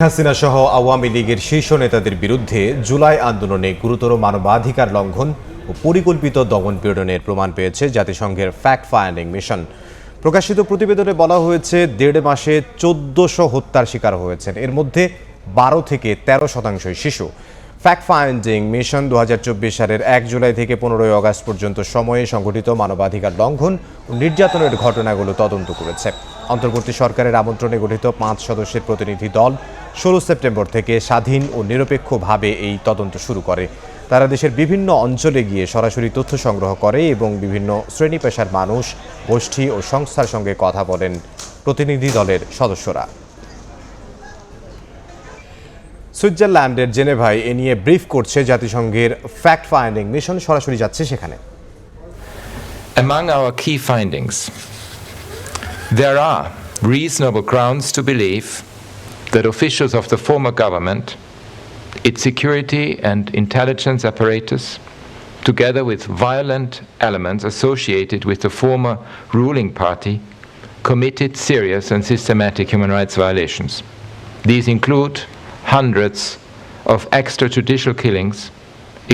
হাসিনা সহ আওয়ামী লীগের শীর্ষ নেতাদের বিরুদ্ধে জুলাই আন্দোলনে গুরুতর মানবাধিকার লঙ্ঘন ও পরিকল্পিত দমন-পীড়নের প্রমাণ পেয়েছে জাতিসংঘের ফ্যাক্ট ফাইন্ডিং মিশন। প্রকাশিত প্রতিবেদনে বলা হয়েছে ১.৫ মাসে ১৪০০ হত্যার শিকার হয়েছেন, এর মধ্যে ১২ থেকে ১৩% শিশু। ফ্যাক্ট ফাইন্ডিং মিশন ২০২৪ সালের ১ জুলাই থেকে ১৫ আগস্ট পর্যন্ত সময়ে সংঘটিত মানবাধিকার লঙ্ঘন ও নির্যাতনের ঘটনাগুলো তদন্ত করেছে। অন্তর্বর্তী সরকারের আমন্ত্রণে গঠিত ৫ সদস্যের প্রতিনিধি দল ১৬ সেপ্টেম্বর থেকে স্বাধীন ও নিরপেক্ষভাবে এই তদন্ত শুরু করে। তারা দেশের বিভিন্ন অঞ্চলে গিয়ে সরাসরি তথ্য সংগ্রহ করে এবং বিভিন্ন শ্রেণী পেশার মানুষ, গোষ্ঠী ও সংস্থার সঙ্গে কথা বলেন প্রতিনিধি দলের সদস্যরা। সুইজারল্যান্ডের জেনেভায় এ নিয়ে ব্রিফ করছে জাতিসংঘের ফ্যাক্ট ফাইন্ডিং মিশন। সরাসরি যাচ্ছে সেখানে। Among our key findings, there are reasonable grounds to believe that officials of the former government, its security and intelligence apparatus, together with violent elements associated with the former ruling party, committed serious and systematic human rights violations. These include hundreds of extrajudicial killings,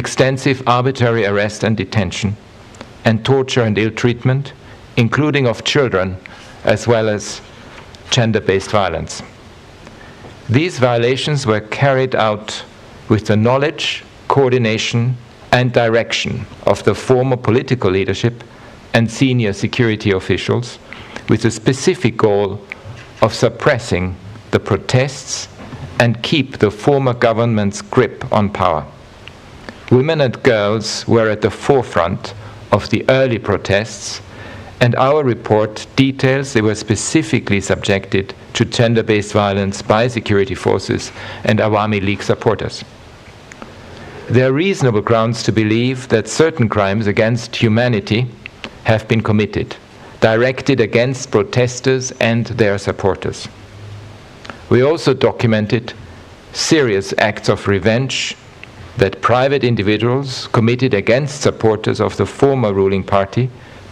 extensive arbitrary arrest and detention, and torture and ill treatment, including of children, as well as gender-based violence. These violations were carried out with the knowledge, coordination, and direction of the former political leadership and senior security officials, with the specific goal of suppressing the protests and keep the former government's grip on power. Women and girls were at the forefront of the early protests, and our report details they were specifically subjected to gender-based violence by security forces and Awami League supporters. There are reasonable grounds to believe that certain crimes against humanity have been committed, directed against protesters and their supporters. We also documented serious acts of revenge that private individuals committed against supporters of the former ruling party,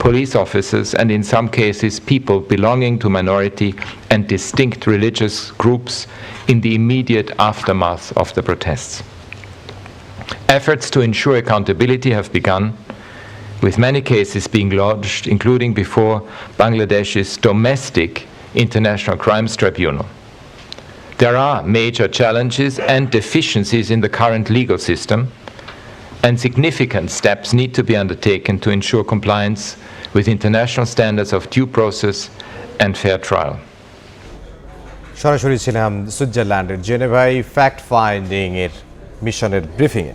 police officers, and in some cases people belonging to minority and distinct religious groups in the immediate aftermath of the protests. Efforts to ensure accountability have begun, with many cases being lodged, including before Bangladesh's domestic International Crimes Tribunal. There are major challenges and deficiencies in the current legal system, and significant steps need to be undertaken to ensure compliance with international standards of due process and fair trial. সরাসরি ছিলাম সুইজারল্যান্ডের জেনেভায় fact finding এর মিশনের ব্রিফিংয়ে।